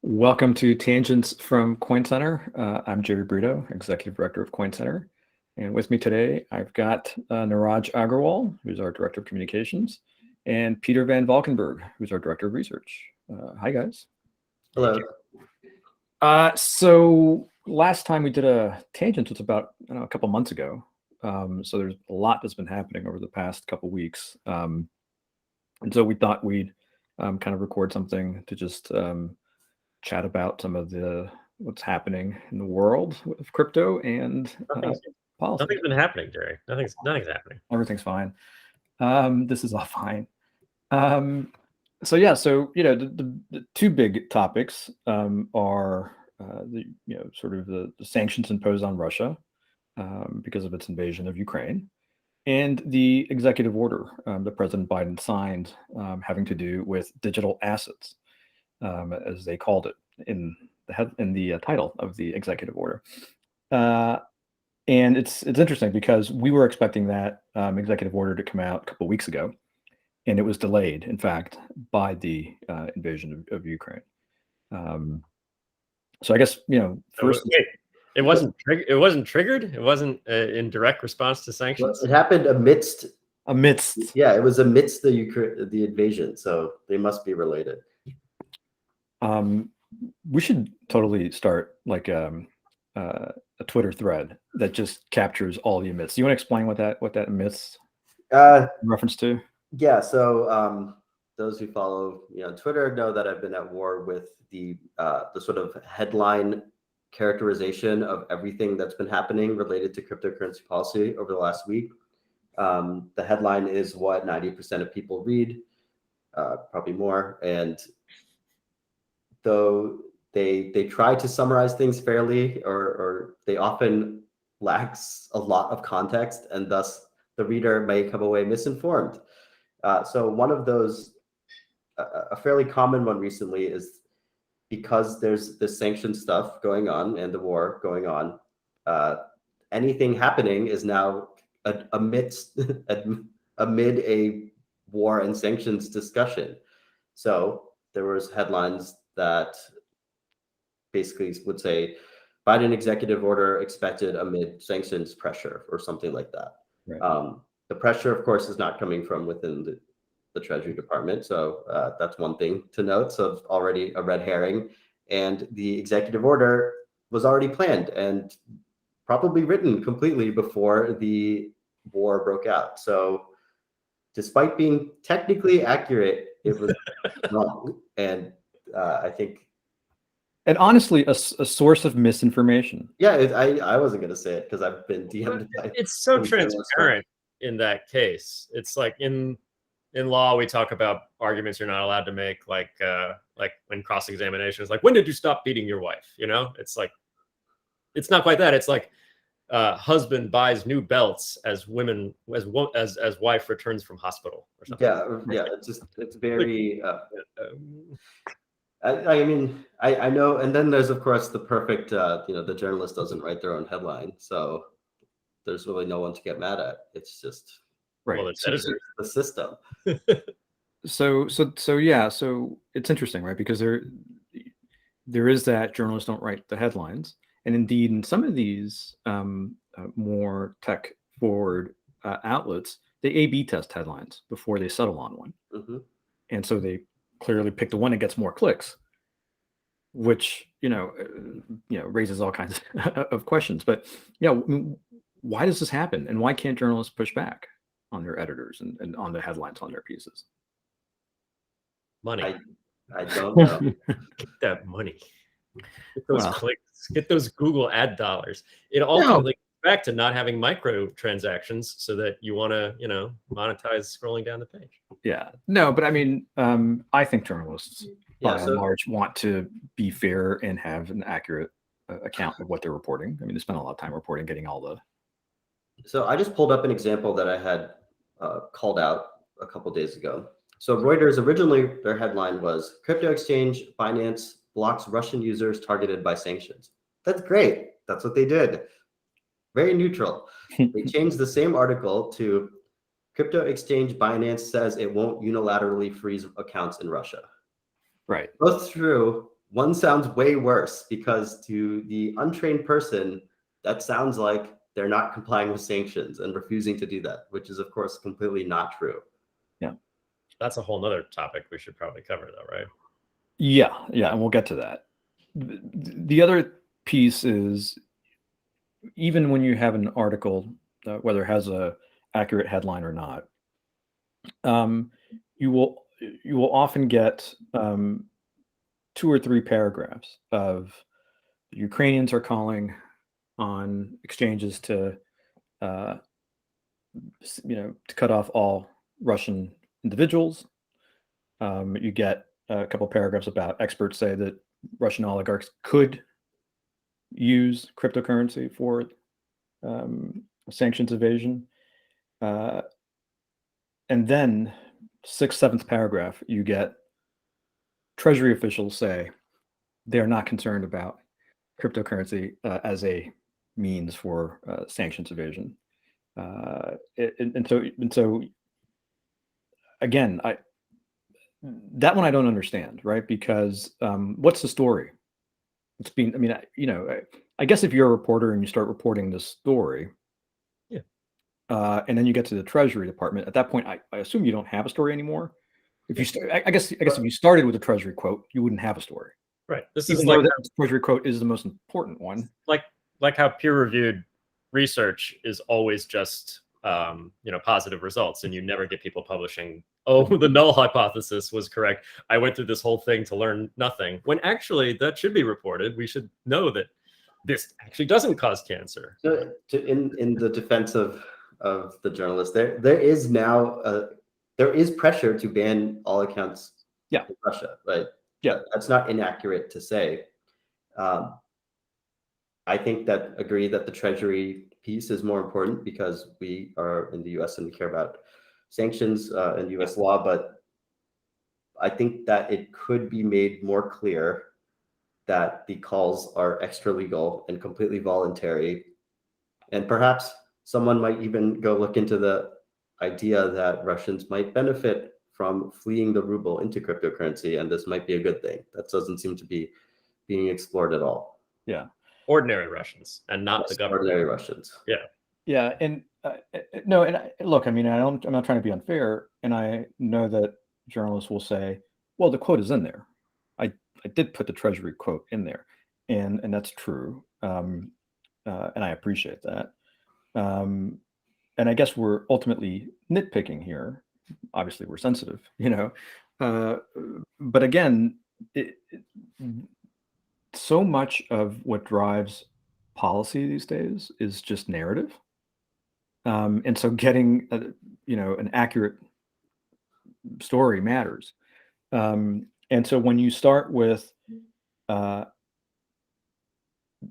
Welcome to Tangents from Coin Center. I'm Jerry Brito, Executive Director of Coin Center. And with me today, I've got Neeraj Agarwal, who's our Director of Communications, and Peter Van Valkenburg, who's our Director of Research. Hi, guys. Hello. So last time we did a Tangents was about a couple months ago. So there's a lot that's been happening over the past couple weeks. And so we thought we'd kind of record something to just chat about some of what's happening in the world of crypto and policy. Nothing's been happening, Jerry. Nothing's happening. Everything's fine. This is all fine. So the two big topics are the sanctions imposed on Russia because of its invasion of Ukraine, and the executive order that President Biden signed having to do with digital assets, as they called it in the title of the executive order. And it's interesting because we were expecting that executive order to come out a couple of weeks ago, and it was delayed, in fact, by the invasion of Ukraine. So I guess first. Wait, it wasn't triggered. It wasn't in direct response to sanctions. It happened amidst. Yeah, it was amidst the invasion, so they must be related. We should totally start like a Twitter thread that just captures all the amidst. Do you want to explain what that amidst reference to? Yeah. So those who follow on Twitter know that I've been at war with the sort of headline characterization of everything that's been happening related to cryptocurrency policy over the last week. The headline is what 90% of people read, probably more, and though they try to summarize things fairly, or they often lacks a lot of context, and thus the reader may come away misinformed. So one of those, a fairly common one recently, is because there's this sanction stuff going on and the war going on, anything happening is now amid a war and sanctions discussion. So there was headlines that basically would say Biden executive order expected amid sanctions pressure or something like that. Right. The pressure, of course, is not coming from within the Treasury Department. So that's one thing to note. So already a red herring. And the executive order was already planned and probably written completely before the war broke out. So despite being technically accurate, it was wrong. And I think, and honestly, a source of misinformation. Yeah, I wasn't going to say it because I've been DM'd. It's so transparent in that case. It's like in law, we talk about arguments you're not allowed to make, like when cross-examination is like, when did you stop beating your wife? It's like, it's not quite that. It's like husband buys new belts as wife returns from hospital or something. Yeah. It's very. I know, and then there's of course the perfect. The journalist doesn't write their own headline, so there's really no one to get mad at. It's just right. Well, it's the system. So it's interesting, right? Because there is that journalists don't write the headlines, and indeed in some of these more tech forward outlets, they A/B test headlines before they settle on one, and so they clearly pick the one that gets more clicks, which raises all kinds of questions. But why does this happen, and why can't journalists push back on their editors and on the headlines on their pieces? Money. I don't know. Get that money. Get those clicks. Get those Google ad dollars. It ultimately goes back to not having micro transactions so that you want to, monetize scrolling down the page. Yeah. No, but I mean, I think journalists by and large want to be fair and have an accurate account of what they're reporting. I mean, they spend a lot of time reporting, getting all the. So I just pulled up an example that I had called out a couple days ago. So Reuters, originally their headline was "Crypto Exchange Binance Blocks Russian Users Targeted by Sanctions." That's great. That's what they did. Very neutral. They changed the same article to "Crypto Exchange Binance says it won't unilaterally freeze accounts in Russia." Right. Both true, one sounds way worse because to the untrained person, that sounds like they're not complying with sanctions and refusing to do that, which is, of course, completely not true. Yeah. That's a whole nother topic we should probably cover, though, right? Yeah, and we'll get to that. The other piece is, even when you have an article, whether it has a accurate headline or not, you will often get 2 or 3 paragraphs of Ukrainians are calling on exchanges to to cut off all Russian individuals. You get a couple paragraphs about experts say that Russian oligarchs could use cryptocurrency for sanctions evasion. And then 6th, 7th paragraph, you get Treasury officials say they're not concerned about cryptocurrency as a means for sanctions evasion. And so again, that one I don't understand, right? Because what's the story? It's been, I mean, I guess if you're a reporter and you start reporting this story, yeah, and then you get to the Treasury Department, at that point, I assume you don't have a story anymore. If you start, I guess if you started with a Treasury quote, you wouldn't have a story. Right. This Even is though like the Treasury quote is the most important one. Like how peer-reviewed research is always just positive results, and you never get people publishing, oh, the null hypothesis was correct, I went through this whole thing to learn nothing, when actually that should be reported. We should know that this actually doesn't cause cancer. So in the defense of the journalist, there is now there is pressure to ban all accounts in Russia, right? Yeah, that's not inaccurate to say. I think that agree that the Treasury piece is more important because we are in the U.S. and we care about sanctions and U.S. law, but I think that it could be made more clear that the calls are extra legal and completely voluntary. And perhaps someone might even go look into the idea that Russians might benefit from fleeing the ruble into cryptocurrency, and this might be a good thing. That doesn't seem to be being explored at all. Yeah. Ordinary Russians and not the government. Ordinary Russians. Yeah. And no, and look, I mean, I'm not trying to be unfair, and I know that journalists will say, well, the quote is in there. I did put the Treasury quote in there, and that's true. And I appreciate that. And I guess we're ultimately nitpicking here. Obviously, we're sensitive, but again, so much of what drives policy these days is just narrative. And so getting an accurate story matters. And so when you start with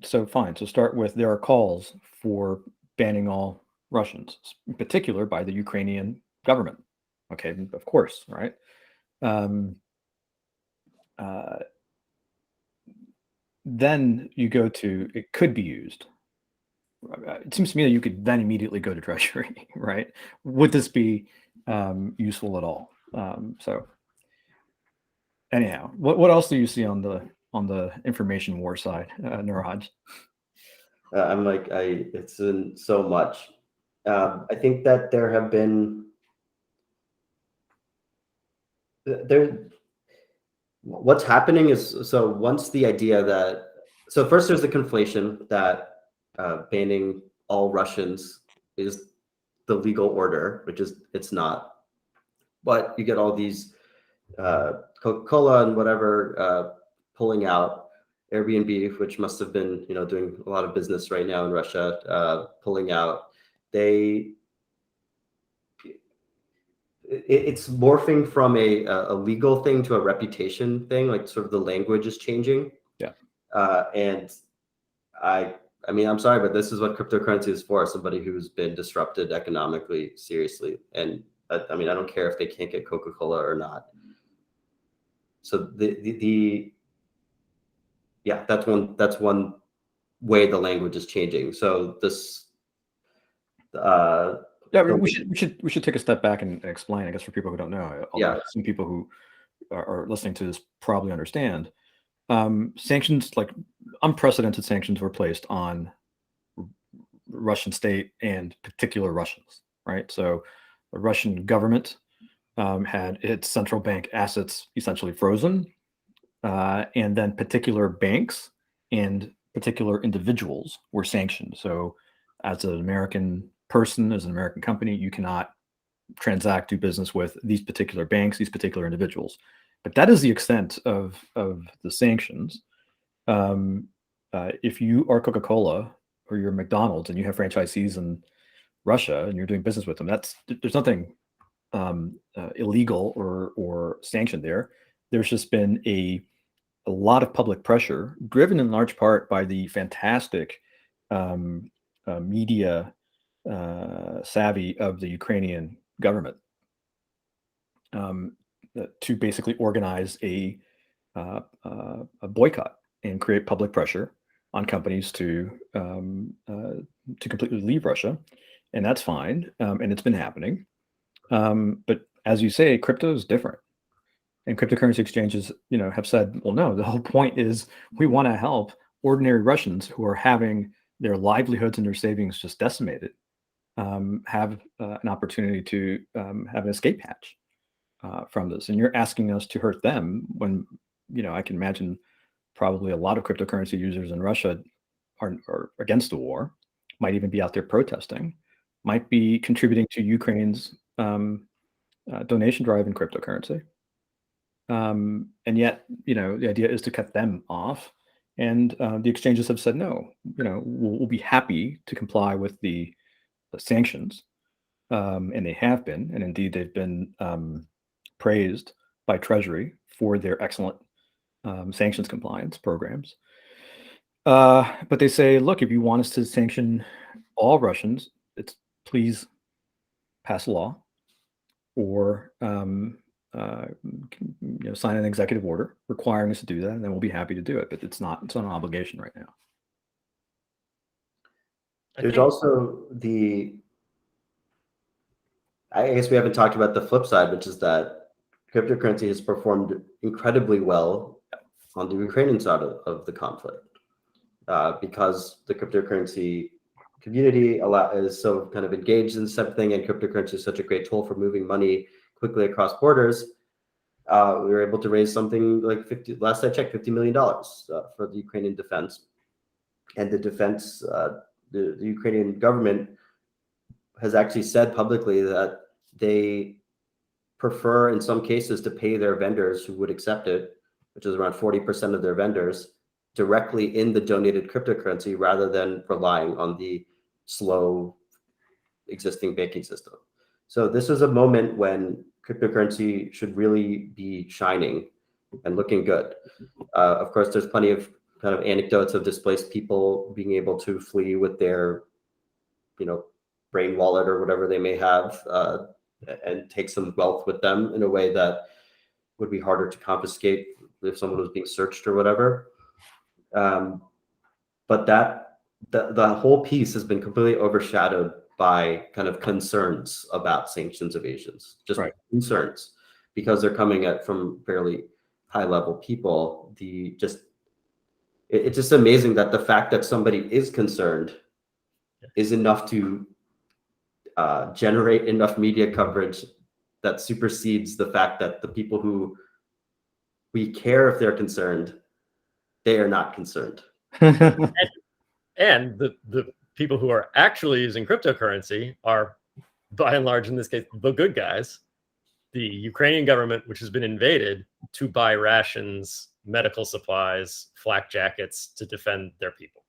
so start with there are calls for banning all Russians, in particular by the Ukrainian government. Okay, of course, right? Then you go to it could be used. It seems to me that you could then immediately go to Treasury, right? Would this be useful at all? So anyhow, what else do you see on the information war side, Neeraj? I'm like, it's in so much. I think that there have been what's happening is, so once the idea that, so first there's the conflation that banning all Russians is the legal order, which is, it's not. But you get all these Coca-Cola and whatever pulling out, Airbnb, which must have been doing a lot of business right now in Russia, pulling out. It's morphing from a legal thing to a reputation thing, like sort of the language is changing. Yeah. And I mean, I'm sorry, but this is what cryptocurrency is for, somebody who's been disrupted economically, seriously. And I mean, I don't care if they can't get Coca-Cola or not. So that's one way the language is changing. So this we should take a step back and explain, I guess, for people who don't know. Although some people who are listening to this probably understand. sanctions, like unprecedented sanctions, were placed on Russian state and particular Russians, right? So the Russian government had its central bank assets essentially frozen, and then particular banks and particular individuals were sanctioned. So as an American person, as an American company, you cannot transact, do business with these particular banks, these particular individuals. But that is the extent of the sanctions. If you are Coca-Cola or you're McDonald's and you have franchisees in Russia and you're doing business with them, there's nothing illegal or sanctioned there. There's just been a lot of public pressure, driven in large part by the fantastic media savvy of the Ukrainian government, to basically organize a boycott and create public pressure on companies to completely leave Russia, and that's fine, and it's been happening. But as you say, crypto is different, and cryptocurrency exchanges, have said, well, no, the whole point is we want to help ordinary Russians who are having their livelihoods and their savings just decimated, have an opportunity to have an escape hatch from this. And you're asking us to hurt them when, I can imagine probably a lot of cryptocurrency users in Russia are against the war, might even be out there protesting, might be contributing to Ukraine's donation drive in cryptocurrency. And yet, the idea is to cut them off. And the exchanges have said, no, we'll be happy to comply with the sanctions. And they have been, and indeed they've been praised by Treasury for their excellent sanctions compliance programs. But they say, look, if you want us to sanction all Russians, please pass a law or sign an executive order requiring us to do that, and then we'll be happy to do it. But it's not an obligation right now. There's also I guess we haven't talked about the flip side, which is that cryptocurrency has performed incredibly well on the Ukrainian side of the conflict, because the cryptocurrency community is so kind of engaged in this type of thing, and cryptocurrency is such a great tool for moving money quickly across borders. We were able to raise something like last I checked, $50 million for the Ukrainian defense. And the defense, the Ukrainian government has actually said publicly that they prefer in some cases to pay their vendors who would accept it, which is around 40% of their vendors, directly in the donated cryptocurrency rather than relying on the slow existing banking system. So this is a moment when cryptocurrency should really be shining and looking good. Of course, there's plenty of kind of anecdotes of displaced people being able to flee with their, brain wallet or whatever they may have, and take some wealth with them in a way that would be harder to confiscate if someone was being searched or whatever. But the whole piece has been completely overshadowed by kind of concerns about sanctions evasions, just right. Concerns, because they're coming from fairly high level people. It's just amazing that the fact that somebody is concerned is enough to generate enough media coverage that supersedes the fact that the people who we care if they're concerned, they are not concerned. and the people who are actually using cryptocurrency are, by and large, in this case, the good guys. The Ukrainian government, which has been invaded to buy rations, medical supplies, flak jackets to defend their people.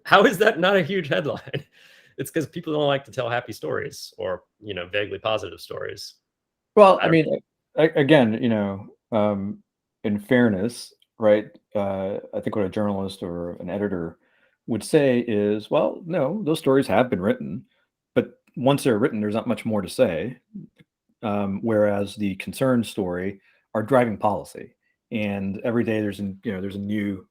How is that not a huge headline? It's because people don't like to tell happy stories or, vaguely positive stories. Well, I mean, again, in fairness, right? I think what a journalist or an editor would say is, well, no, those stories have been written, but once they're written, there's not much more to say. Whereas the concern story are driving policy, and every day there's a new,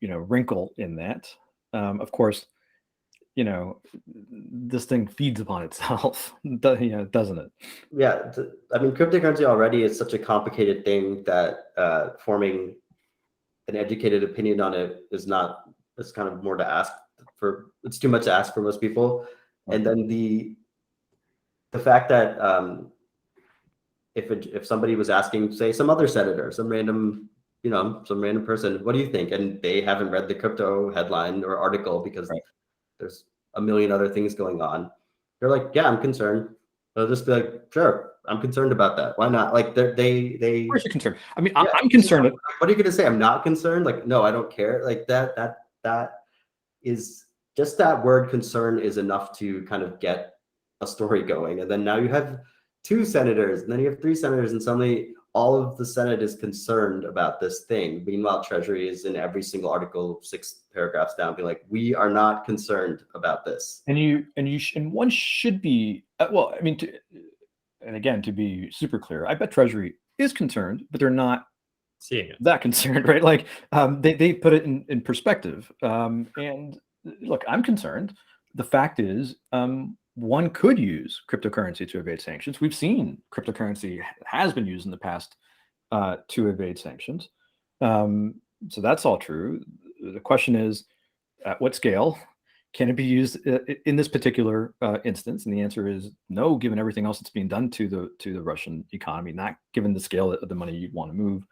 wrinkle in that. Of course, this thing feeds upon itself, doesn't it? Yeah, I mean, cryptocurrency already is such a complicated thing that forming an educated opinion on it is not. It's kind of more to ask for. It's too much to ask for most people. And then the fact that if somebody was asking, say, some other senator, some random person, what do you think? And they haven't read the crypto headline or article because there's a million other things going on. They're like, yeah, I'm concerned. They'll just be like, sure, I'm concerned about that. Why not? Like they. Of course you're concerned. I mean, Yeah, I'm concerned. What are you going to say? I'm not concerned. Like, no, I don't care. Like that is just that word concern is enough to kind of get a story going. And then now you have 2 senators, and then you have 3 senators, and suddenly all of the Senate is concerned about this thing. Meanwhile, Treasury is in every single article, 6 paragraphs down, be like, we are not concerned about this. And one should be, well, I mean, and again, to be super clear, I bet Treasury is concerned, but they're not seeing it that concerned, right? Like they put it in perspective. And look, I'm concerned. The fact is, one could use cryptocurrency to evade sanctions. We've seen cryptocurrency has been used in the past to evade sanctions. So that's all true. The question is, at what scale can it be used in this particular instance? And the answer is no, given everything else that's being done to the Russian economy, not given the scale of the money you'd want to move,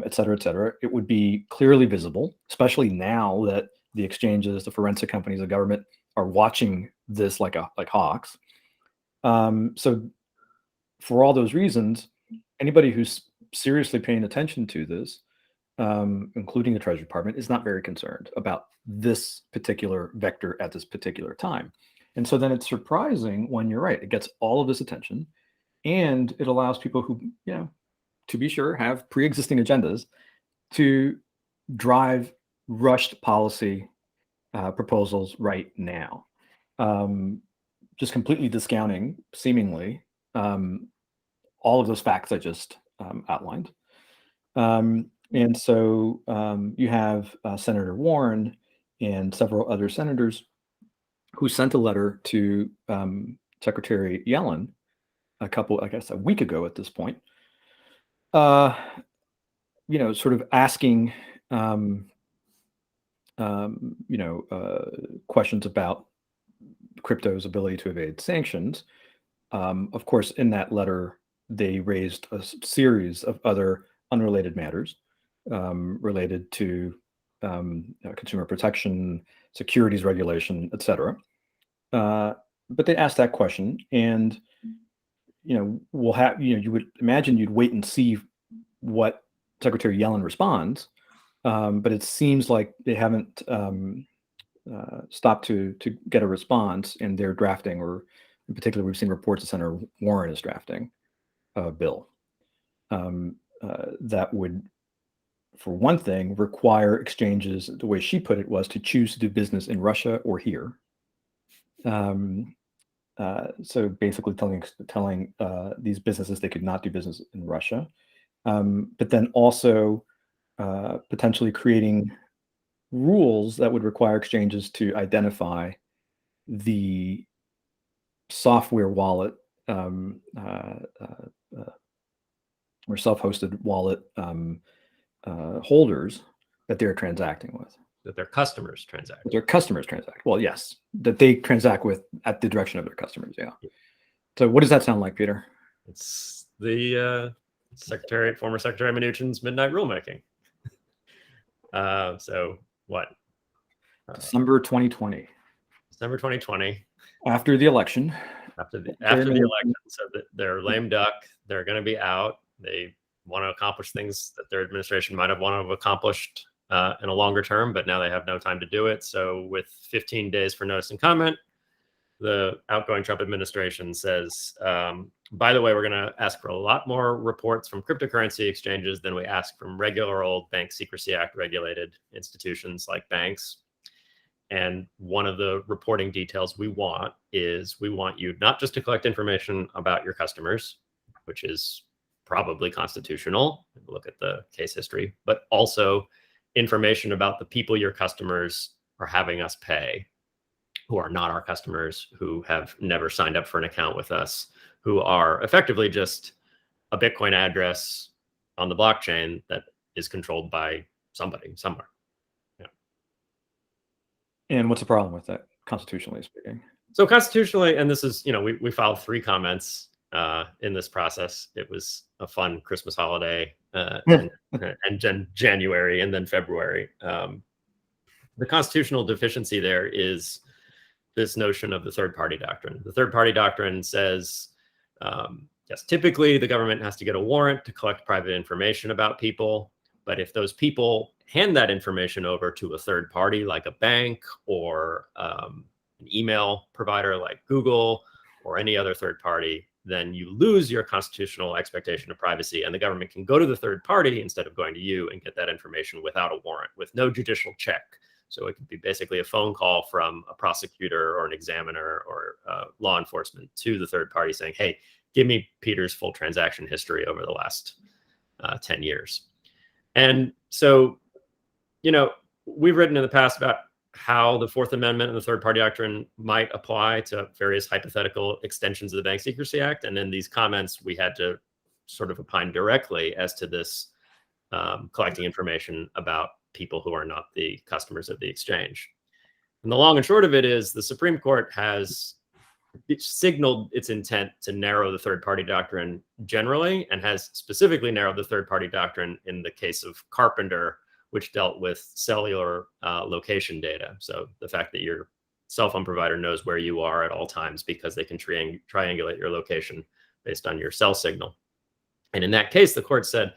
et cetera, et cetera. It would be clearly visible, especially now that the exchanges, the forensic companies, the government are watching this like hawks. So for all those reasons, anybody who's seriously paying attention to this, including the Treasury Department, is not very concerned about this particular vector at this particular time. And so then it's surprising when you're right, it gets all of this attention and it allows people who, to be sure, have pre-existing agendas to drive rushed policy proposals right now. Just completely discounting, seemingly, all of those facts I just outlined. And so you have Senator Warren and several other senators who sent a letter to Secretary Yellen a week ago at this point, sort of asking, questions about crypto's ability to evade sanctions. Of course, in that letter, they raised a series of other unrelated matters related to consumer protection, securities regulation, et cetera. But they asked that question, and we'll have you would imagine you'd wait and see what Secretary Yellen responds, but it seems like they haven't stopped to get a response, and they're drafting, or in particular, we've seen reports that Senator Warren is drafting a bill that would, for one thing, require exchanges. The way she put it was to choose to do business in Russia or here. So basically telling these businesses they could not do business in Russia, but then also potentially creating rules that would require exchanges to identify the software wallet or self-hosted wallet holders that they're transacting with. That their customers transact. Their customers transact. Well, yes, that they transact with at the direction of their customers. Yeah. So what does that sound like, Peter? It's the former Secretary Mnuchin's midnight rulemaking. So what? December 2020. December 2020. After the election. After the election, so that they're lame duck. They're going to be out. They want to accomplish things that their administration might have wanted to have accomplished in a longer term, but now they have no time to do it. So with 15 days for notice and comment, the outgoing Trump administration says, by the way, we're going to ask for a lot more reports from cryptocurrency exchanges than we ask from regular old Bank Secrecy Act regulated institutions like banks. And one of the reporting details we want is we want you not just to collect information about your customers, which is probably constitutional, look at the case history, but also information about the people your customers are having us pay who are not our customers, who have never signed up for an account with us, who are effectively just a Bitcoin address on the blockchain that is controlled by somebody somewhere. Yeah. And what's the problem with that, constitutionally speaking? So constitutionally, and this is, we filed 3 comments in this process. It was a fun Christmas holiday and January and then February. The constitutional deficiency there is this notion of the third-party doctrine. The third-party doctrine says, yes, typically the government has to get a warrant to collect private information about people. But if those people hand that information over to a third party, like a bank or an email provider like Google or any other third party, then you lose your constitutional expectation of privacy, and the government can go to the third party instead of going to you and get that information without a warrant, with no judicial check. So it could be basically a phone call from a prosecutor or an examiner or law enforcement to the third party saying, hey, give me Peter's full transaction history over the last 10 years. And so, we've written in the past about how the Fourth Amendment and the third-party doctrine might apply to various hypothetical extensions of the Bank Secrecy Act. And in these comments, we had to sort of opine directly as to this collecting information about people who are not the customers of the exchange. And the long and short of it is the Supreme Court has signaled its intent to narrow the third-party doctrine generally, and has specifically narrowed the third-party doctrine in the case of Carpenter, which dealt with cellular location data. So the fact that your cell phone provider knows where you are at all times because they can triangulate your location based on your cell signal. And in that case, the court said,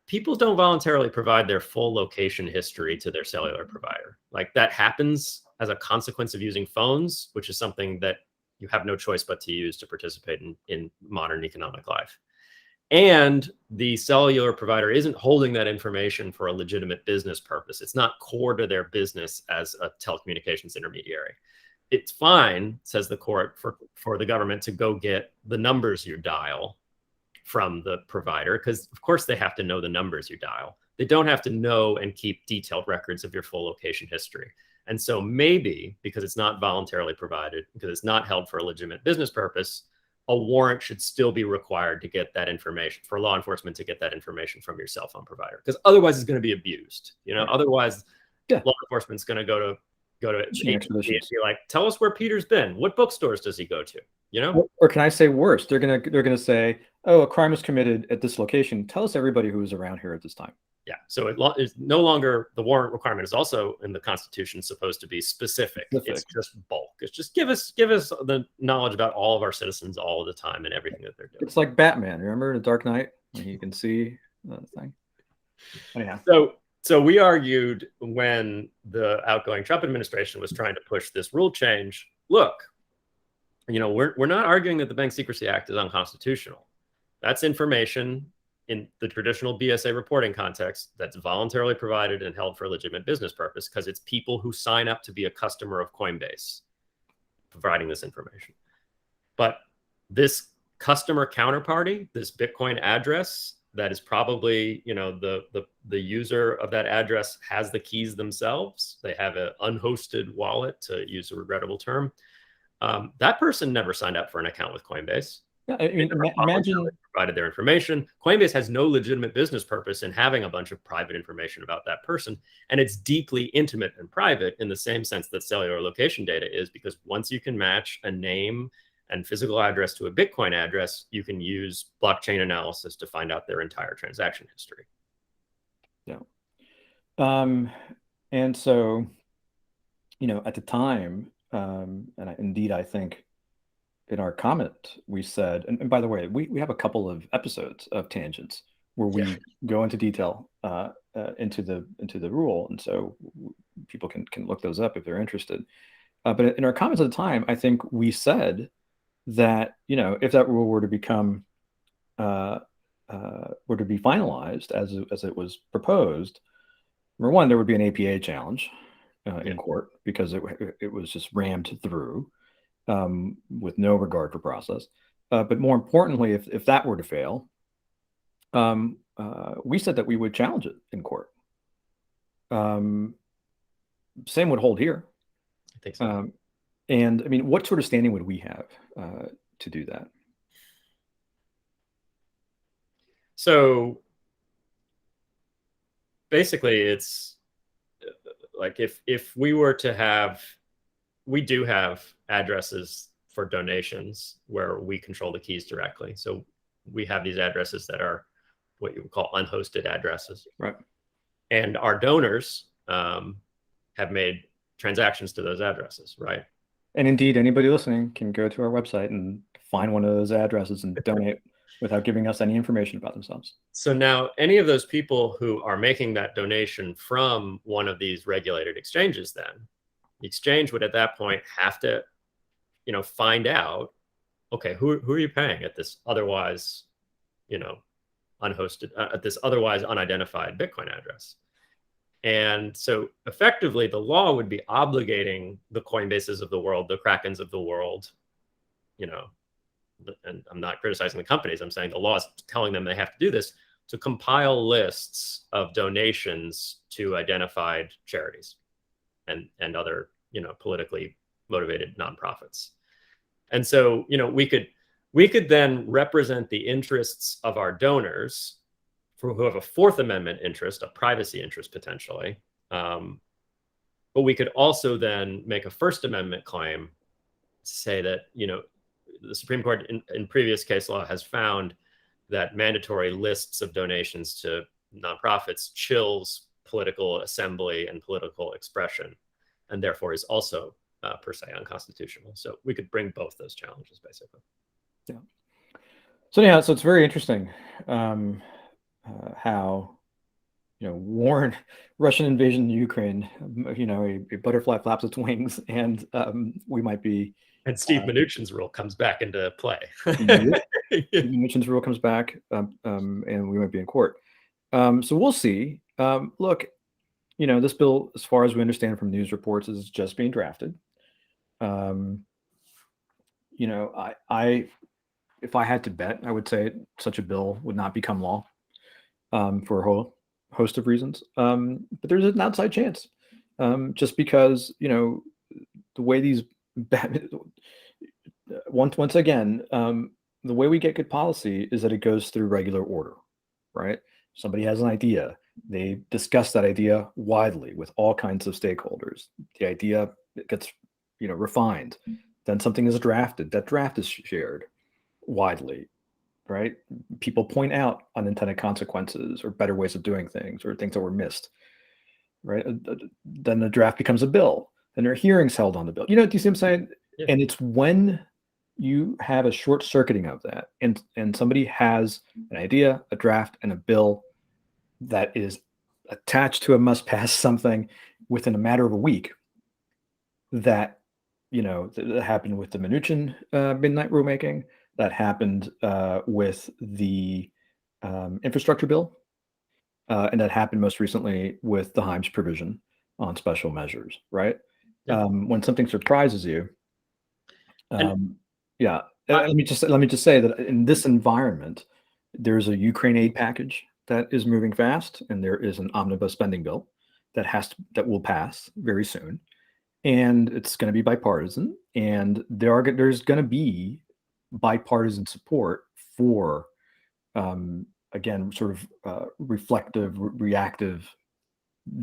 people don't voluntarily provide their full location history to their cellular provider. Like, that happens as a consequence of using phones, which is something that you have no choice but to use to participate in modern economic life. And the cellular provider isn't holding that information for a legitimate business purpose. It's not core to their business as a telecommunications intermediary. It's fine, says the court, for the government to go get the numbers you dial from the provider, because of course they have to know the numbers you dial. They don't have to know and keep detailed records of your full location history. And so maybe because it's not voluntarily provided, because it's not held for a legitimate business purpose, a warrant should still be required to get that information, for law enforcement to get that information from your cell phone provider, because otherwise it's going to be abused. Otherwise law enforcement's going to go to AT&T and be like, tell us where Peter's been. What bookstores does he go to? Or can I say worse? They're gonna say, oh, a crime was committed at this location. Tell us everybody who was around here at this time. Yeah. So it is no longer, the warrant requirement is also in the Constitution supposed to be specific. It's just bulk. It's just give us the knowledge about all of our citizens all of the time and everything that they're doing. It's like Batman. Remember The Dark Knight? You can see the thing. Anyhow. So we argued when the outgoing Trump administration was trying to push this rule change, look, we're not arguing that the Bank Secrecy Act is unconstitutional. That's information in the traditional BSA reporting context that's voluntarily provided and held for a legitimate business purpose, because it's people who sign up to be a customer of Coinbase providing this information. But this customer counterparty, this Bitcoin address that is probably, the user of that address has the keys themselves. They have an unhosted wallet, to use a regrettable term. That person never signed up for an account with Coinbase. Yeah, I mean, imagine provided their information. Coinbase has no legitimate business purpose in having a bunch of private information about that person, and it's deeply intimate and private in the same sense that cellular location data is, because once you can match a name and physical address to a Bitcoin address, you can use blockchain analysis to find out their entire transaction history. Yeah. And so, at the time, and I think in our comment, we said, and by the way, we have a couple of episodes of Tangents where we go into detail into the rule, and so people can look those up if they're interested. But in our comments at the time, I think we said that if that rule were to become were to be finalized as it was proposed, number one, there would be an APA challenge in court, because it was just rammed through with no regard for process. But more importantly, if that were to fail, we said that we would challenge it in court. Same would hold here. think so. And I mean, what sort of standing would we have to do that? So basically, it's like if we were to have, we do have addresses for donations where we control the keys directly. So we have these addresses that are what you would call unhosted addresses. Right. And our donors have made transactions to those addresses, right? And indeed, anybody listening can go to our website and find one of those addresses and donate without giving us any information about themselves. So now any of those people who are making that donation from one of these regulated exchanges, then the exchange would at that point have to, find out, okay, who are you paying at this otherwise, unhosted, at this otherwise unidentified Bitcoin address. And so effectively, the law would be obligating the Coinbases of the world, the Krakens of the world, and I'm not criticizing the companies, I'm saying the law is telling them they have to do this, to compile lists of donations to identified charities and other, politically motivated nonprofits. And so, we could then represent the interests of our donors who have a Fourth Amendment interest, a privacy interest potentially. But we could also then make a First Amendment claim, say that, the Supreme Court in previous case law has found that mandatory lists of donations to nonprofits chills political assembly and political expression, and therefore is also per se unconstitutional. So we could bring both those challenges, basically. Yeah. So yeah, so it's very interesting how Russian invasion in Ukraine, a butterfly flaps its wings, and we might be. And Steve Mnuchin's rule comes back into play. Steve Mnuchin's rule comes back, and we might be in court. So we'll see. Look, this bill, as far as we understand from news reports, is just being drafted. If I had to bet, I would say such a bill would not become law for a whole host of reasons. But there's an outside chance, just because the way these once again, the way we get good policy is that it goes through regular order, right? Somebody has an idea, they discuss that idea widely with all kinds of stakeholders. The idea gets refined, then something is drafted. That draft is shared widely, right? People point out unintended consequences or better ways of doing things or things that were missed, right? Then the draft becomes a bill. Then there are hearings held on the bill. Do you see what I'm saying? Yeah. And it's when you have a short circuiting of that, and somebody has an idea, a draft, and a bill that is attached to a must pass something within a matter of a week, that that happened with the Mnuchin midnight rulemaking, that happened with the infrastructure bill, and that happened most recently with the Himes provision on special measures, right? Yeah. When something surprises you, And let me just say that in this environment, there's a Ukraine aid package that is moving fast, and there is an omnibus spending bill that will pass very soon, and it's going to be bipartisan, and there's going to be bipartisan support for again, sort of reflective, reactive,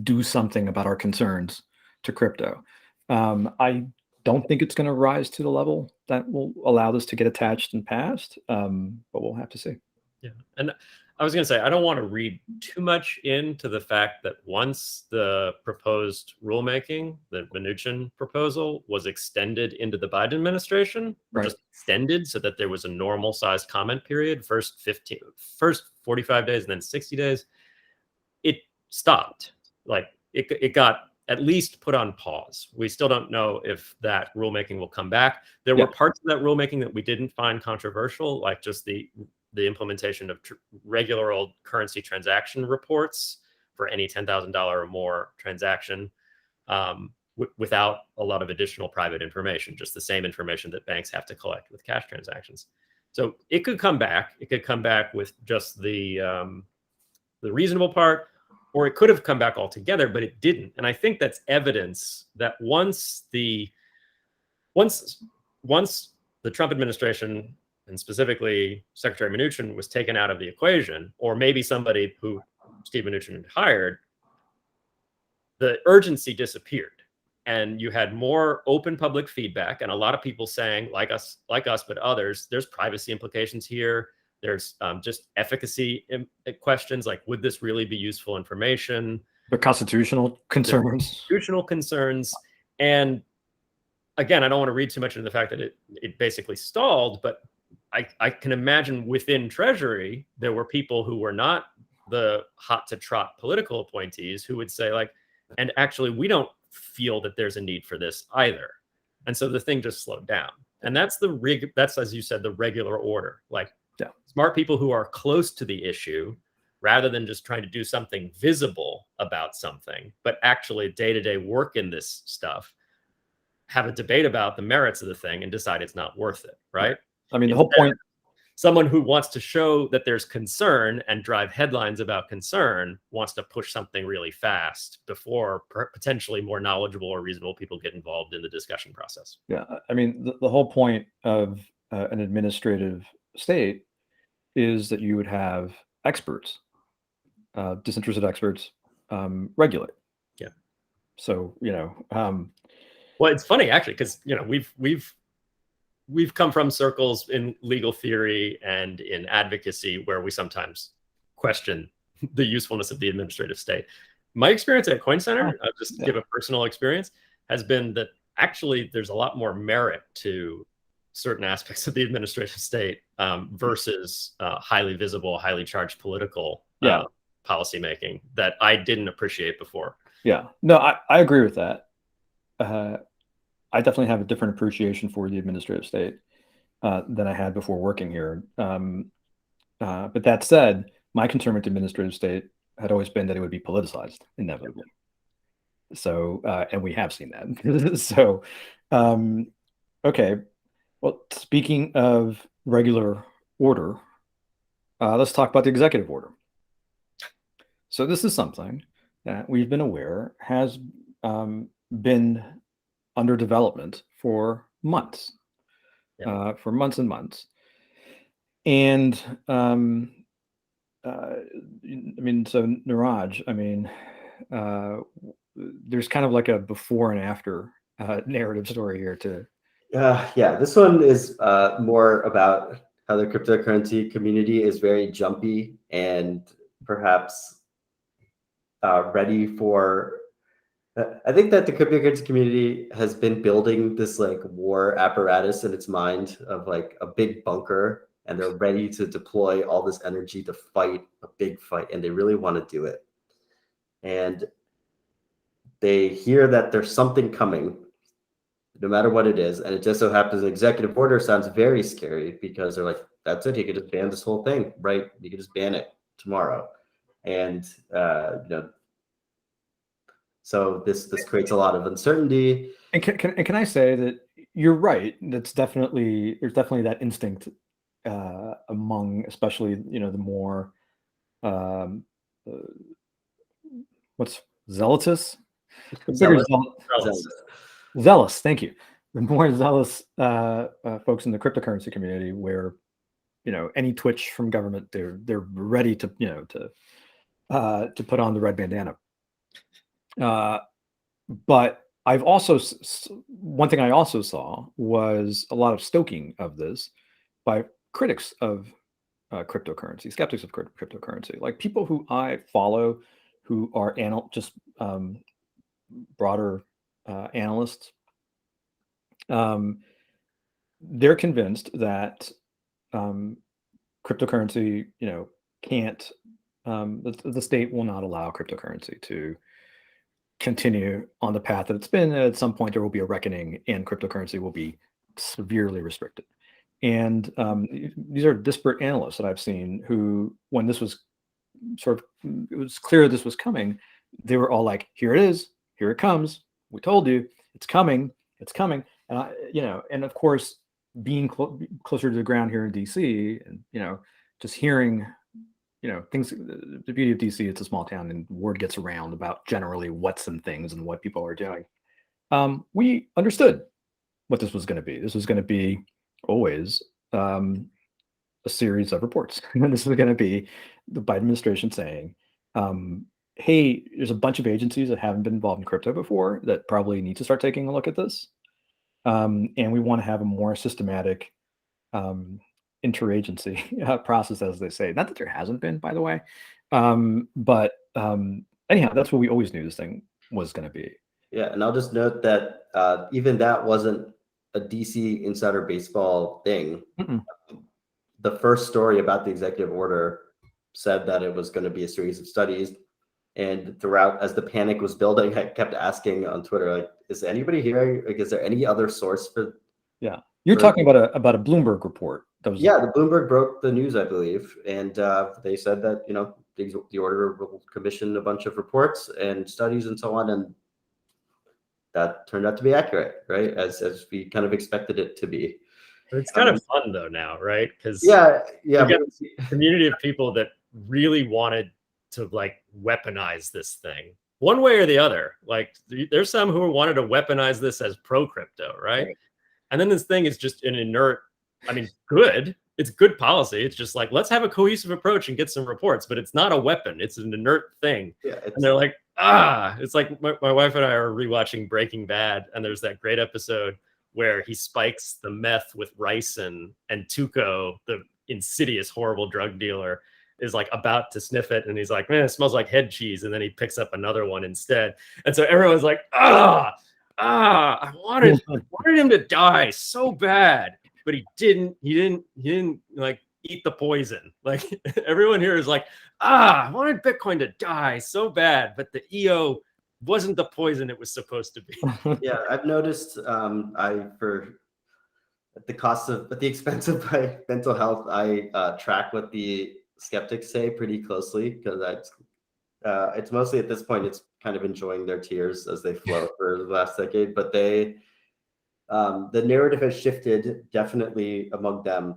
do something about our concerns to crypto. I don't think it's going to rise to the level that will allow this to get attached and passed, but we'll have to see. Yeah, and I was going to say, I don't want to read too much into the fact that once the proposed rulemaking, the Mnuchin proposal, was extended into the Biden administration, Right. Just extended so that there was a normal sized comment period, first 45 days and then 60 days, it stopped. Like it got at least put on pause. We still don't know if that rulemaking will come back. There were parts of that rulemaking that we didn't find controversial, like just the implementation of regular old currency transaction reports for any $10,000 or more transaction, without a lot of additional private information, just the same information that banks have to collect with cash transactions. So it could come back. It could come back with just the reasonable part, or it could have come back altogether, but it didn't. And I think that's evidence that once the Trump administration, and specifically Secretary Mnuchin, was taken out of the equation, or maybe somebody who Steve Mnuchin had hired, the urgency disappeared. And you had more open public feedback, and a lot of people saying, like us, but others, there's privacy implications here. There's just efficacy questions, like, would this really be useful information? The constitutional concerns. Constitutional concerns. And again, I don't want to read too much into the fact that it basically stalled, but I can imagine within Treasury, there were people who were not the hot to trot political appointees who would say, like, and actually, we don't feel that there's a need for this either. And so the thing just slowed down. And that's that's, as you said, the regular order. Like, smart people who are close to the issue, rather than just trying to do something visible about something, but actually day-to-day work in this stuff, have a debate about the merits of the thing and decide it's not worth it, right? I mean, the whole point. Someone who wants to show that there's concern and drive headlines about concern wants to push something really fast before potentially more knowledgeable or reasonable people get involved in the discussion process. Yeah, I mean, the whole point of an administrative state is that you would have experts, disinterested experts, regulate. Yeah. So, well, it's funny actually, because we've come from circles in legal theory and in advocacy where we sometimes question the usefulness of the administrative state. My experience at Coin Center, I'll just give a personal experience, has been that actually there's a lot more merit to certain aspects of the administrative state versus highly visible, highly charged political policymaking that I didn't appreciate before. Yeah, no, I agree with that. I definitely have a different appreciation for the administrative state than I had before working here. But that said, my concern with the administrative state had always been that it would be politicized inevitably. So, and we have seen that. So, okay. Well, speaking of regular order, let's talk about the executive order. So this is something that we've been aware has been under development for months, for months and months. And I mean, so Neeraj, I mean, there's kind of like a before and after narrative story here too. Yeah, this one is more about how the cryptocurrency community is very jumpy and perhaps ready for. I think that the cryptocurrency community has been building this like war apparatus in its mind of like a big bunker, and they're ready to deploy all this energy to fight a big fight, and they really want to do it. And they hear that there's something coming, no matter what it is. And it just so happens the executive order sounds very scary because they're like, that's it. You could just ban this whole thing, right? You could just ban it tomorrow. And, so this creates a lot of uncertainty. And can I say that you're right? There's definitely that instinct among, especially the more what's zealous? Zealous. Thank you. The more zealous folks in the cryptocurrency community, where any twitch from government, they're ready to to put on the red bandana. But I've also, one thing I also saw was a lot of stoking of this by critics of cryptocurrency, skeptics of cryptocurrency, like people who I follow who are broader analysts. They're convinced that cryptocurrency, can't, the state will not allow cryptocurrency to continue on the path that it's been. At some point, there will be a reckoning, and cryptocurrency will be severely restricted. And these are disparate analysts that I've seen who, when this was it was clear this was coming, they were all like, "Here it is, here it comes. We told you, it's coming, it's coming." And and of course, being closer to the ground here in DC, and just hearing things. The beauty of DC, it's a small town, and word gets around about generally what's some things and what people are doing. We understood what this was going to be. This was going to be always a series of reports. And this is going to be the Biden administration saying, hey, there's a bunch of agencies that haven't been involved in crypto before that probably need to start taking a look at this. And we want to have a more systematic interagency process, as they say. Not that there hasn't been, by the way. But anyhow, that's what we always knew this thing was going to be. Yeah, and I'll just note that even that wasn't a DC insider baseball thing. The first story about the executive order said that it was going to be a series of studies. And throughout, as the panic was building, I kept asking on Twitter, like, is anybody hearing? Like, is there any other source for? Yeah, you're talking about a Bloomberg report. That was the Bloomberg broke the news, I believe, and they said that the order will commission a bunch of reports and studies and so on, and that turned out to be accurate, right? As we kind of expected it to be. It's kind of fun though now, right? Because we got a community of people that really wanted to like weaponize this thing one way or the other. Like there's some who wanted to weaponize this as pro crypto, right? And then this thing is just an inert, good. It's good policy. It's just like, let's have a cohesive approach and get some reports, but it's not a weapon. It's an inert thing. Yeah, and they're like, it's like my wife and I are rewatching Breaking Bad, and there's that great episode where he spikes the meth with ricin, and Tuco, the insidious, horrible drug dealer, is like about to sniff it, and he's like, man, it smells like head cheese, and then he picks up another one instead. And so everyone's like, I wanted him to die so bad, but he didn't like eat the poison. Like everyone here is like, I wanted Bitcoin to die so bad, but the EO wasn't the poison it was supposed to be. Yeah, I've noticed at the expense of my mental health, I track what the skeptics say pretty closely, because it's mostly at this point, it's kind of enjoying their tears as they flow for the last decade. But the narrative has shifted definitely among them.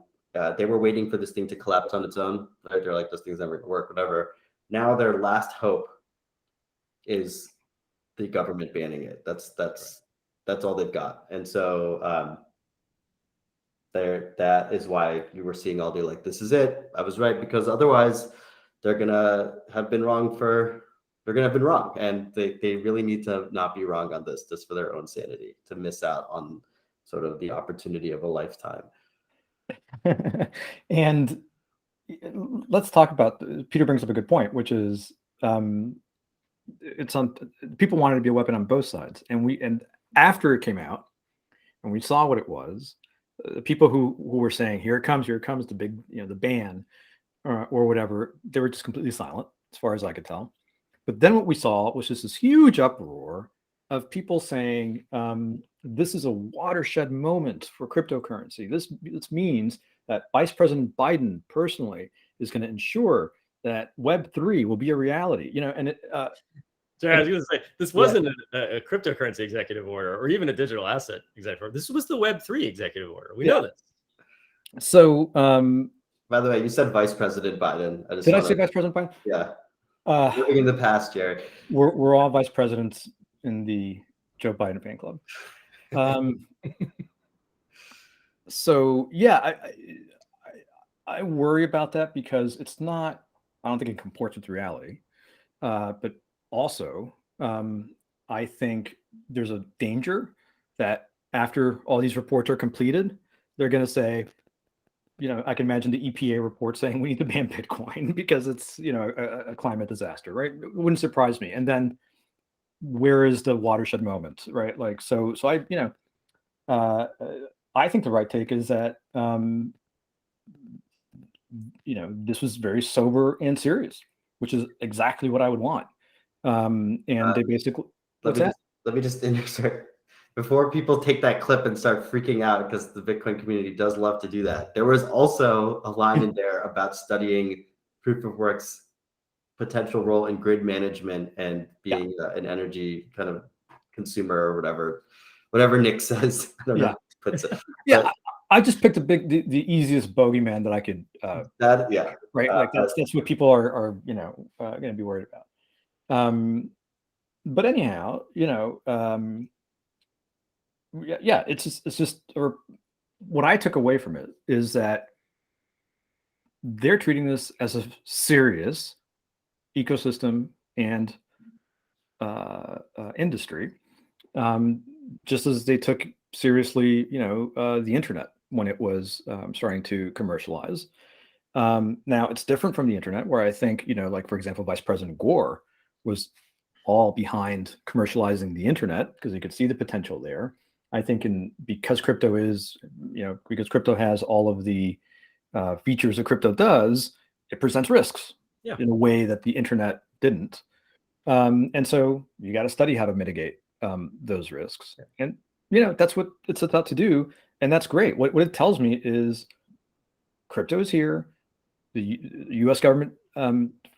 They were waiting for this thing to collapse on its own. Right? They're like, this thing's never gonna work, whatever. Now their last hope is the government banning it. That's all they've got. And so that is why you were seeing all the like, this is it. I was right, because otherwise they're gonna have been wrong, and they really need to not be wrong on this, just for their own sanity, to miss out on sort of the opportunity of a lifetime. And let's talk about, Peter brings up a good point, which is people wanted to be a weapon on both sides, and after it came out and we saw what it was, the people who were saying, here it comes the big, the ban or whatever, they were just completely silent as far as I could tell. But then what we saw was just this huge uproar of people saying, this is a watershed moment for cryptocurrency. This means that Vice President Biden personally is going to ensure that Web3 will be a reality. And it. So I was going to say, this wasn't a cryptocurrency executive order or even a digital asset executive order. This was the Web3 executive order. We know this. So, by the way, you said Vice President Biden. Did I say Vice President Biden? Yeah. Living in the past, Jerry. We're all vice presidents in the Joe Biden fan club. So yeah, I worry about that, because it's not. I don't think it comports with reality. But also, I think there's a danger that after all these reports are completed, they're going to say, I can imagine the EPA report saying we need to ban Bitcoin because it's, a climate disaster, right? It wouldn't surprise me. And then where is the watershed moment, right? Like, so I think the right take is that, this was very sober and serious, which is exactly what I would want. And they basically, let me just insert, before people take that clip and start freaking out, because the Bitcoin community does love to do that. There was also a line in there about studying proof of work's potential role in grid management and being an energy kind of consumer, or whatever Nick says. I don't know how he puts it. Yeah, I just picked the easiest bogeyman that I could. Right. Like that's what people are going to be worried about. But anyhow, yeah, it's just, or what I took away from it is that they're treating this as a serious ecosystem and industry, just as they took seriously, the internet when it was starting to commercialize. Now it's different from the internet, where I think, like for example, Vice President Gore was all behind commercializing the internet because he could see the potential there. I think because crypto has all of the features that crypto does, it presents risks in a way that the internet didn't. And so you got to study how to mitigate those risks. And, that's what it's about to do. And that's great. What it tells me is crypto is here. The US government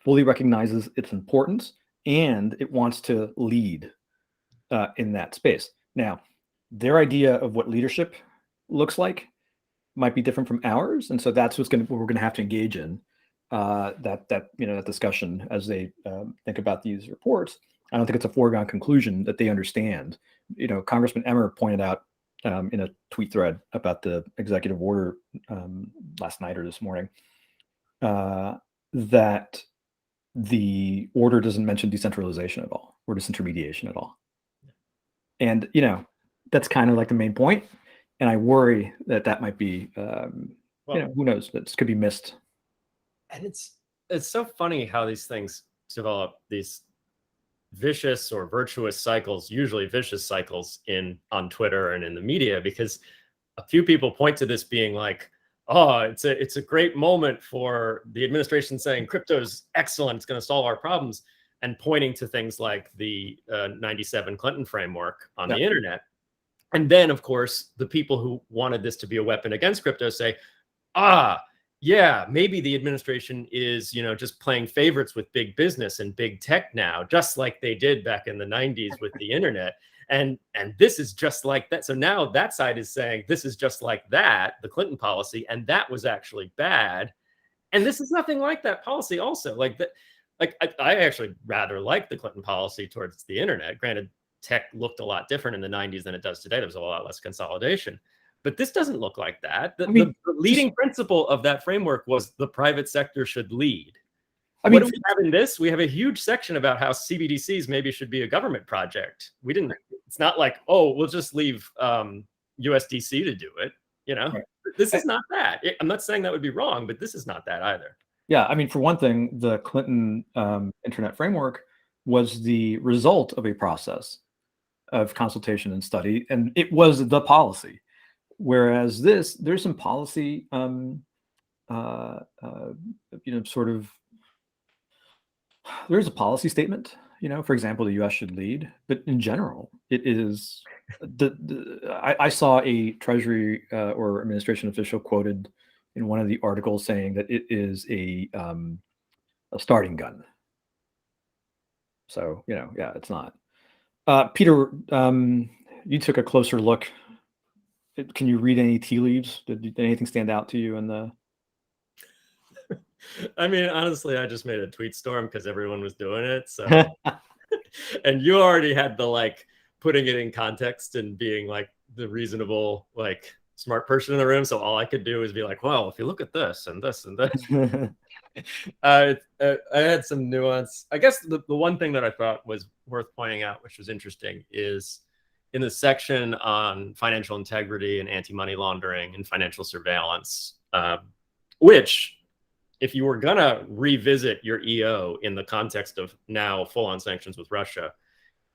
fully recognizes its importance, and it wants to lead in that space. Now, their idea of what leadership looks like might be different from ours, and so that's what we're going to have to engage in that discussion as they think about these reports. I don't think it's a foregone conclusion that they understand. Congressman Emmer pointed out in a tweet thread about the executive order last night or this morning that the order doesn't mention decentralization at all or disintermediation at all. And, that's kind of like the main point. And I worry that might be, who knows, that could be missed. And it's so funny how these things develop these vicious or virtuous cycles, usually vicious cycles on Twitter and in the media, because a few people point to this being like, oh, it's a great moment for the administration saying crypto is excellent, it's going to solve our problems, and pointing to things like the 97 Clinton framework on the internet. And then, of course, the people who wanted this to be a weapon against crypto say, yeah, maybe the administration is, just playing favorites with big business and big tech now, just like they did back in the 90s with the internet. And this is just like that. So now that side is saying this is just like that, the Clinton policy, and that was actually bad. And this is nothing like that policy also. I actually rather like the Clinton policy towards the internet. Granted, tech looked a lot different in the 90s than it does today. There was a lot less consolidation. But this doesn't look like that. The leading principle of that framework was the private sector should lead. What do we have in this? We have a huge section about how CBDCs maybe should be a government project. It's not like, we'll just leave USDC to do it. This is not that. I'm not saying that would be wrong, but this is not that either. Yeah, for one thing, the Clinton internet framework was the result of a process of consultation and study, and it was the policy. Whereas there's some policy, there's a policy statement, for example, the U.S. should lead, but in general, it is I saw a Treasury or administration official quoted in one of the articles saying that it is a starting gun. So, yeah, it's not. Peter, you took a closer look. Can you read any tea leaves? Did anything stand out to you in the? Honestly, I just made a tweet storm because everyone was doing it. So, and you already had the putting it in context and being the reasonable, smart person in the room. So all I could do is be like, well, if you look at this and this and this, I had some nuance. I guess the one thing that I thought was worth pointing out, which was interesting, is in the section on financial integrity and anti-money laundering and financial surveillance, which, if you were going to revisit your EO in the context of now full-on sanctions with Russia,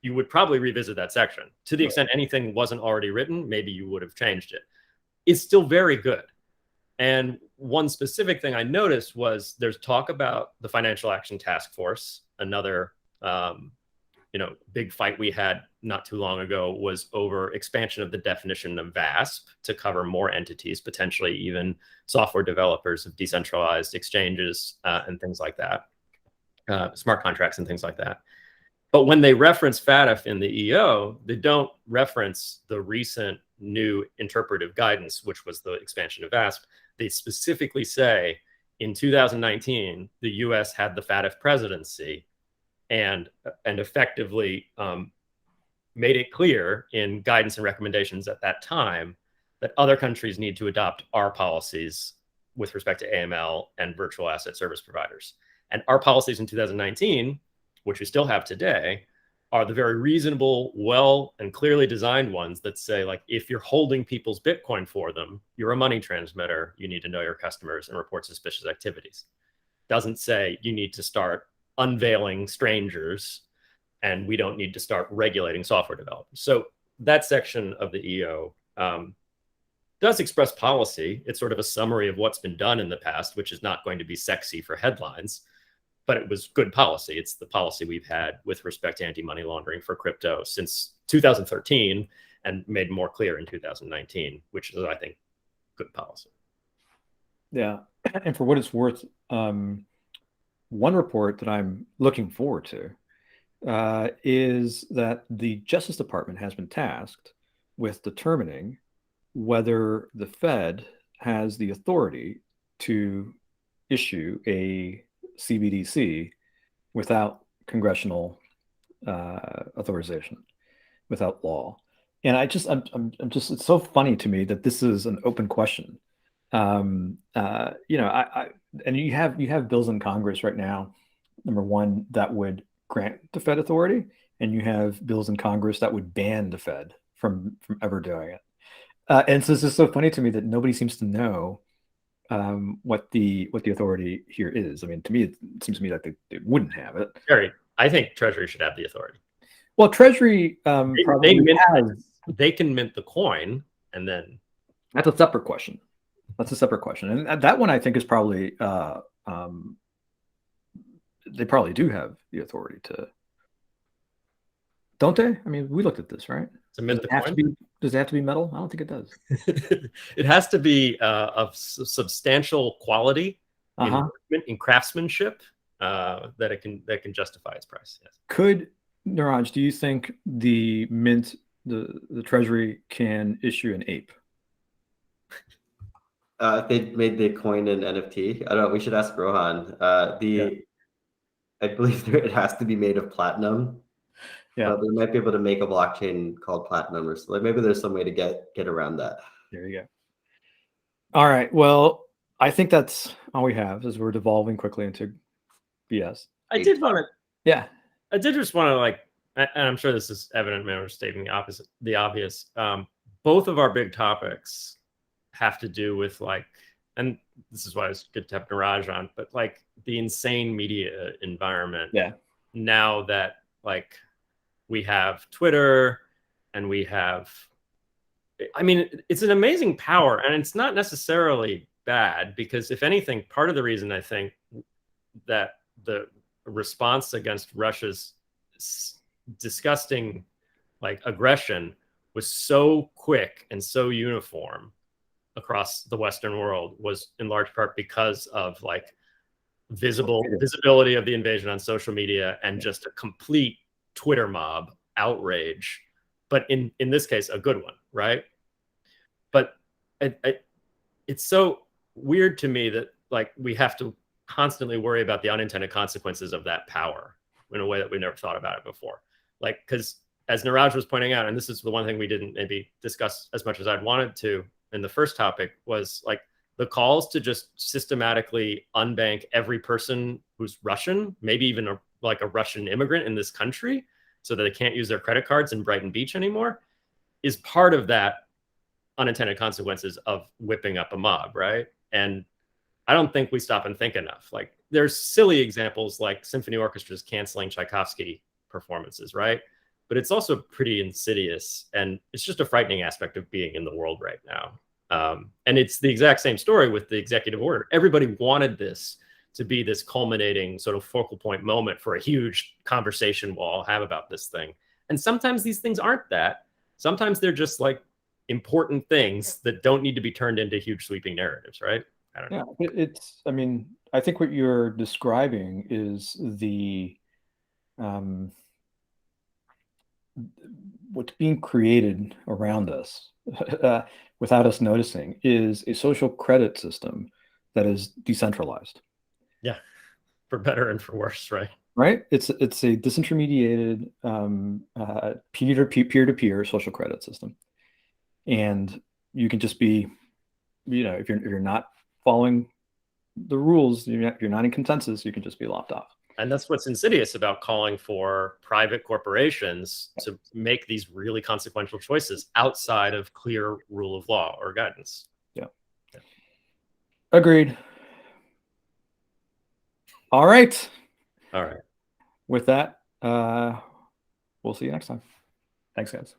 you would probably revisit that section. To the extent anything wasn't already written, maybe you would have changed it. It's still very good. And one specific thing I noticed was there's talk about the Financial Action Task Force. Another big fight we had not too long ago was over expansion of the definition of VASP to cover more entities, potentially even software developers of decentralized exchanges and things like that, smart contracts and things like that. But when they reference FATF in the EO, they don't reference the recent new interpretive guidance, which was the expansion of VASP, they specifically say in 2019, the US had the FATF presidency and effectively made it clear in guidance and recommendations at that time that other countries need to adopt our policies with respect to AML and virtual asset service providers. And our policies in 2019, which we still have today, are the very reasonable, well and clearly designed ones that say, like, if you're holding people's Bitcoin for them, you're a money transmitter, you need to know your customers and report suspicious activities. Doesn't say you need to start unveiling strangers and we don't need to start regulating software developers. So that section of the EO does express policy. It's sort of a summary of what's been done in the past, which is not going to be sexy for headlines, but it was good policy. It's the policy we've had with respect to anti-money laundering for crypto since 2013 and made more clear in 2019, which is, I think, good policy. Yeah. And for what it's worth, one report that I'm looking forward to is that the Justice Department has been tasked with determining whether the Fed has the authority to issue a CBDC without congressional authorization, without law. And I'm just, it's so funny to me that this is an open question. And you have bills in Congress right now, number one, that would grant the Fed authority, and you have bills in Congress that would ban the Fed from ever doing it. And so it's just so funny to me that nobody seems to know what the authority here is. I mean, to me, it seems to me like they wouldn't have it. Gary, I think Treasury should have the authority. Well, Treasury probably they can mint the coin, and then that's a separate question. That's a separate question, and that one I think is probably they probably do have the authority to, don't they? I mean, we looked at this, right? To mint the coin? Does it have to be metal? I don't think it does. It has to be of substantial quality in craftsmanship that can justify its price. Yes. Could, Neeraj, do you think the mint, the Treasury can issue an ape? If they made the coin an NFT, I don't know. We should ask Rohan. I believe it has to be made of platinum. Yeah, but they might be able to make a blockchain called Platinum, or so. Like maybe there's some way to get around that. There you go. All right. Well, I think that's all we have, as we're devolving quickly into BS. I did want to. Yeah. I did just want to and I'm sure this is evident. Man, we're stating the obvious. Both of our big topics have to do with and this is why it's good to have Neeraj on, but the insane media environment. Yeah. Now that we have Twitter and we have, I mean, it's an amazing power, and it's not necessarily bad, because if anything, part of the reason I think that the response against Russia's disgusting aggression was so quick and so uniform across the Western world was in large part because of visibility of the invasion on social media and just a complete Twitter mob outrage, but in this case a good one, right? But it's so weird to me that we have to constantly worry about the unintended consequences of that power in a way that we never thought about it before. Because as Neeraj was pointing out, and this is the one thing we didn't maybe discuss as much as I'd wanted to in the first topic, was the calls to just systematically unbank every person who's Russian, maybe even a Russian immigrant in this country, so that they can't use their credit cards in Brighton Beach anymore, is part of that unintended consequences of whipping up a mob, right? And I don't think we stop and think enough. There's silly examples like symphony orchestras canceling Tchaikovsky performances, right? But it's also pretty insidious, and it's just a frightening aspect of being in the world right now. And it's the exact same story with the executive order. Everybody wanted this to be this culminating sort of focal point moment for a huge conversation we'll all have about this thing. And sometimes these things aren't that. Sometimes they're just important things that don't need to be turned into huge sweeping narratives, right? I don't know. Yeah, I mean, I think what you're describing is the what's being created around us without us noticing is a social credit system that is decentralized. Yeah, for better and for worse, right? Right? It's a disintermediated peer-to-peer social credit system, and you can just be, if you're not following the rules, if you're not in consensus, you can just be lopped off. And that's what's insidious about calling for private corporations to make these really consequential choices outside of clear rule of law or guidance. Yeah. Agreed. All right. All right. With that, we'll see you next time. Thanks, guys.